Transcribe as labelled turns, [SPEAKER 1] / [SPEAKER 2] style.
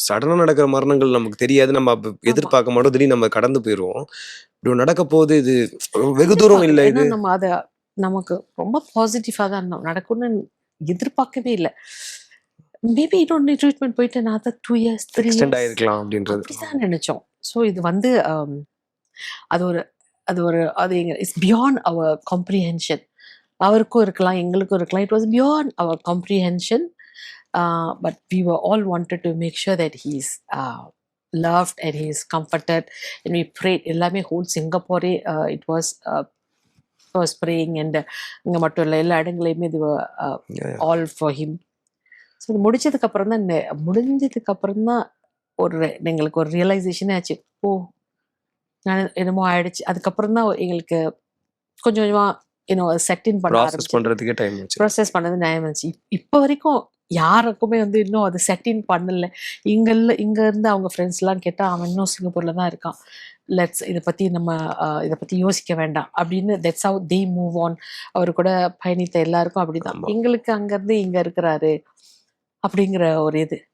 [SPEAKER 1] சடனா நடக்கிற மரணங்கள் நமக்கு தெரியாது. நம்ம எதிர்பார்க்க மாட்டோம். திடீர்னு நம்ம கடந்து போயிருவோம். இப்படி நடக்க போகுது, இது வெகு தூரம் இல்ல
[SPEAKER 2] ஏன்னா
[SPEAKER 1] இது.
[SPEAKER 2] நம்ம அத நமக்கு ரொம்ப பாசிட்டிவா தான் நடக்கும்னு எதிர்பார்க்கவே இல்லை. மேபி இன்னொன்று ட்ரீட்மெண்ட் போயிட்டு நான் 2 இயர்ஸ் 3
[SPEAKER 1] எக்ஸ்டெண்ட்
[SPEAKER 2] இயர்ஸ்
[SPEAKER 1] ஆயிருக்கலாம் அப்படின்றது.
[SPEAKER 2] அப்படிதான் நினைச்சோம். ஸோ இது வந்து அது ஒரு அது ஒரு அது எங்க இட்ஸ் பியாண்ட் அவர் காம்ப்ரிஹென்ஷன். அவருக்கும் இருக்கலாம், எங்களுக்கும் இருக்கலாம். It was beyond our comprehension. But we were all wanted to make sure that he is loved and he is comforted and we prayed. எல்லாமே ஹோல் சிங்கப்பூரே இட் வாஸ் praying and இங்கே மட்டும் இல்லை, எல்லா இடங்களையுமே இது ஆல் ஃபார் ஹிம். ஸோ இது முடிஞ்சதுக்கு அப்புறம் தான் எங்களுக்கு ஒரு ரியலைசேஷனே ஆச்சு. ஓ, நான் என்னமோ ஆயிடுச்சு. அதுக்கப்புறம் தான் எங்களுக்கு கொஞ்சம் கொஞ்சமாக செட்டின் பண்ண
[SPEAKER 1] ப்ராசஸ் பண்றதுக்கே டைம் ஆச்சு.
[SPEAKER 2] ப்ராசஸ் பண்ணது நியாயம் இருந்துச்சு. இப்போ வரைக்கும் யாருக்குமே வந்து இன்னும் அது செட்டின் பண்ணல. இங்க இருந்து அவங்க ஃப்ரெண்ட்ஸ்லாம் கேட்டால் அவன் இன்னும் சிங்கப்பூர்ல தான் இருக்கான், இதை பற்றி யோசிக்க வேண்டாம் அப்படின்னு. That's how they move on. அவர் கூட பயணித்த எல்லாருக்கும் அப்படிதான். எங்களுக்கு அங்கேருந்து இங்கே இருக்கிறாரு அப்படிங்கிற ஒரு இது